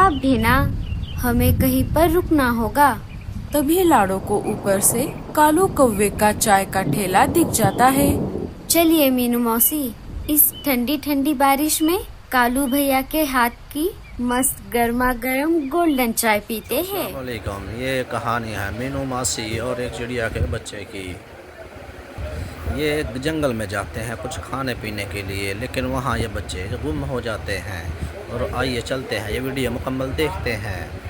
आप भी ना, हमें कहीं पर रुकना होगा। तभी लाड़ो को ऊपर से कालू कौवे का चाय का ठेला दिख जाता है। चलिए मीनू मौसी, इस ठंडी ठंडी बारिश में कालू भैया के हाथ की मस्त गर्मा गर्म गोल्डन चाय पीते हैं। अस्सलामुअलैकुम। ये कहानी है मीनू मासी और एक चिड़िया के बच्चे की। ये जंगल में जाते हैं कुछ खाने पीने के लिए, लेकिन वहाँ ये बच्चे गुम हो जाते हैं। और आइए चलते हैं, ये वीडियो मुकम्मल देखते हैं।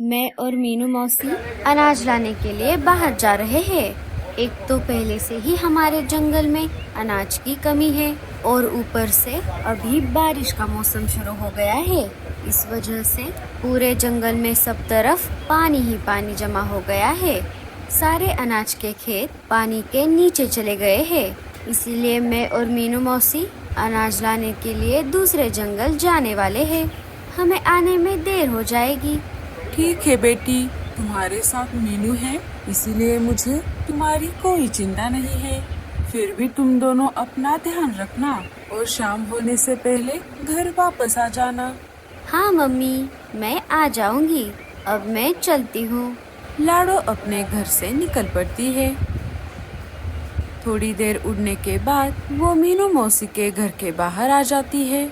मैं और मीनू मौसी अनाज लाने के लिए बाहर जा रहे हैं। एक तो पहले से ही हमारे जंगल में अनाज की कमी है और ऊपर से अभी बारिश का मौसम शुरू हो गया है। इस वजह से पूरे जंगल में सब तरफ पानी ही पानी जमा हो गया है। सारे अनाज के खेत पानी के नीचे चले गए हैं। इसीलिए मैं और मीनू मौसी अनाज लाने के लिए दूसरे जंगल जाने वाले हैं। हमें आने में देर हो जाएगी। ठीक है बेटी, तुम्हारे साथ मीनू है, इसीलिए मुझे तुम्हारी कोई चिंता नहीं है। फिर भी तुम दोनों अपना ध्यान रखना और शाम होने से पहले घर वापस आ जाना। हाँ मम्मी, मैं आ जाऊंगी। अब मैं चलती हूँ। लाड़ो अपने घर से निकल पड़ती है। थोड़ी देर उड़ने के बाद वो मीनू मौसी के घर के बाहर आ जाती है।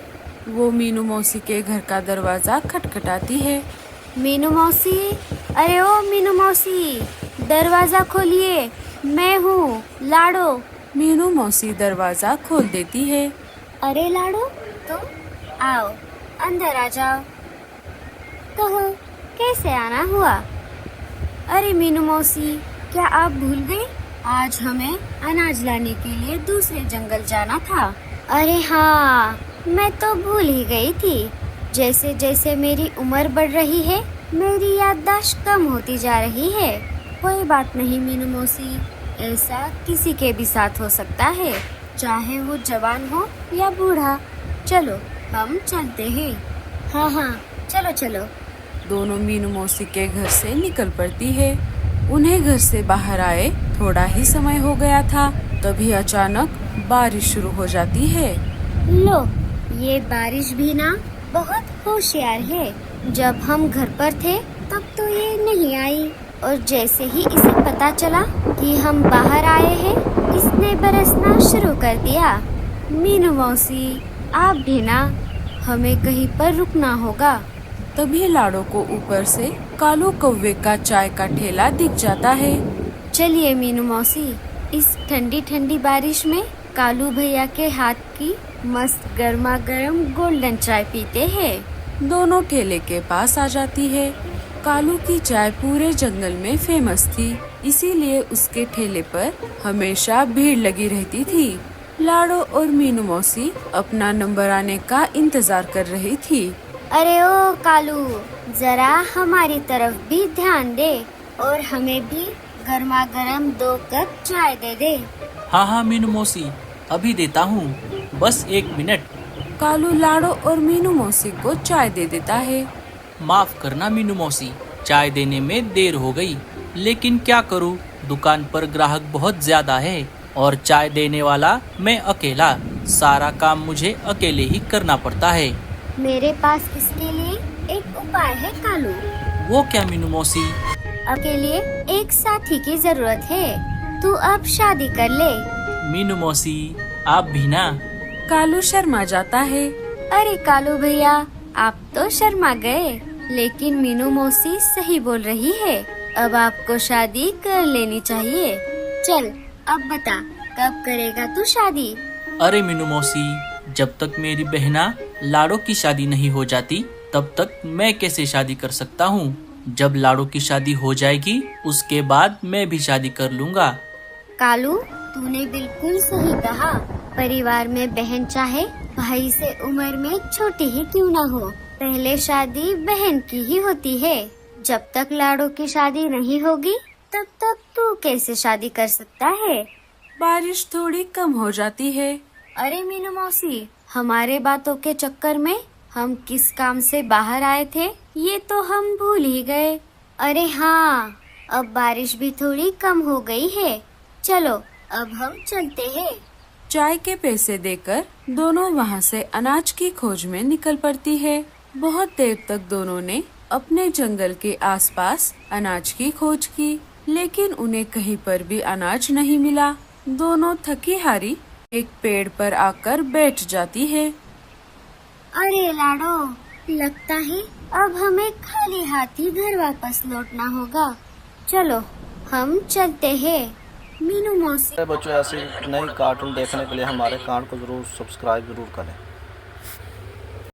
वो मीनू मौसी के घर का दरवाजा खटखटाती है। मीनू मौसी, अरे ओ मीनू मौसी, दरवाजा खोलिए, मैं हूँ लाड़ो। मीनू मौसी दरवाजा खोल देती है। अरे लाड़ो, तुम आओ, अंदर आ जाओ। कहो, कैसे आना हुआ? अरे मीनू मौसी, क्या आप भूल गए? आज हमें अनाज लाने के लिए दूसरे जंगल जाना था। अरे हाँ, मैं तो भूल ही गई थी। जैसे जैसे मेरी उम्र बढ़ रही है, मेरी याददाश्त कम होती जा रही है। कोई बात नहीं मीनू मौसी, ऐसा किसी के भी साथ हो सकता है, चाहे वो जवान हो या बूढ़ा। चलो हम चलते हैं। हाँ हाँ, चलो चलो। दोनों मीनू मौसी के घर से निकल पड़ती है। उन्हें घर से बाहर आए थोड़ा ही समय हो गया था, तभी अचानक बारिश शुरू हो जाती है। लो, ये बारिश भी ना बहुत होशियार है। जब हम घर पर थे तब तो ये नहीं आई, और जैसे ही इसे पता चला कि हम बाहर आए हैं, इसने बरसना शुरू कर दिया। मीनू मौसी, आप भी ना, हमें कहीं पर रुकना होगा। तभी लाड़ो को ऊपर से कालू कौवे का चाय का ठेला दिख जाता है। चलिए मीनू मौसी, इस ठंडी ठंडी बारिश में कालू भैया के हाथ की मस्त गर्मा गर्म गोल्डन चाय पीते हैं। दोनों ठेले के पास आ जाती है। कालू की चाय पूरे जंगल में फेमस थी, इसीलिए उसके ठेले पर हमेशा भीड़ लगी रहती थी। लाड़ो और मीनू मौसी अपना नंबर आने का इंतजार कर रही थी। अरे ओ कालू, जरा हमारी तरफ भी ध्यान दे और हमें भी गर्मा गर्म 2 कप चाय दे दे। हाँ हाँ मीनू मौसी, अभी देता हूँ, बस 1 मिनट। कालू लाड़ो और मीनू मौसी को चाय दे देता है। माफ करना मीनू मौसी, चाय देने में देर हो गई, लेकिन क्या करूँ, दुकान पर ग्राहक बहुत ज्यादा है और चाय देने वाला मैं अकेला। सारा काम मुझे अकेले ही करना पड़ता है। मेरे पास इसके लिए एक उपाय है कालू। वो क्या मीनू मौसी? आपके लिए एक साथी की जरूरत है। तू अब शादी कर ले। मीनू मौसी, आप भी ना? कालू शर्मा जाता है। अरे कालू भैया, आप तो शर्मा गए, लेकिन मीनू मौसी सही बोल रही है। अब आपको शादी कर लेनी चाहिए। चल, अब बता, कब करेगा तू शादी? अरे मीनू मौसी, जब तक मेरी बहना लाड़ो की शादी नहीं हो जाती, तब तक मैं कैसे शादी कर सकता हूँ? जब लाड़ो की शादी हो जाएगी, उसके बाद मैं भी शादी कर लूँगा। कालू, तूने बिल्कुल सही कहा। परिवार में बहन चाहे भाई से उम्र में छोटी ही क्यों ना हो, पहले शादी बहन की ही होती है। जब तक लाड़ो की शादी नहीं होगी, तब तक तू कैसे शादी कर सकता है? बारिश थोड़ी कम हो जाती है। अरे मीनू मौसी, हमारे बातों के चक्कर में हम किस काम से बाहर आए थे, ये तो हम भूल ही गए। अरे हाँ, अब बारिश भी थोड़ी कम हो गई है। चलो, अब हम चलते हैं। चाय के पैसे देकर दोनों वहाँ से अनाज की खोज में निकल पड़ती है। बहुत देर तक दोनों ने अपने जंगल के आसपास अनाज की खोज की, लेकिन उन्हें कहीं पर भी अनाज नहीं मिला। दोनों थकी हारी एक पेड़ पर आकर बैठ जाती है। अरे लाडो, लगता है अब हमें खाली हाथ ही घर वापस लौटना होगा। चलो हम चलते हैं। मीनू मौसी। बच्चों, ऐसे नए कार्टून देखने के लिए हमारे कान को जरूर सब्सक्राइब जरूर करें।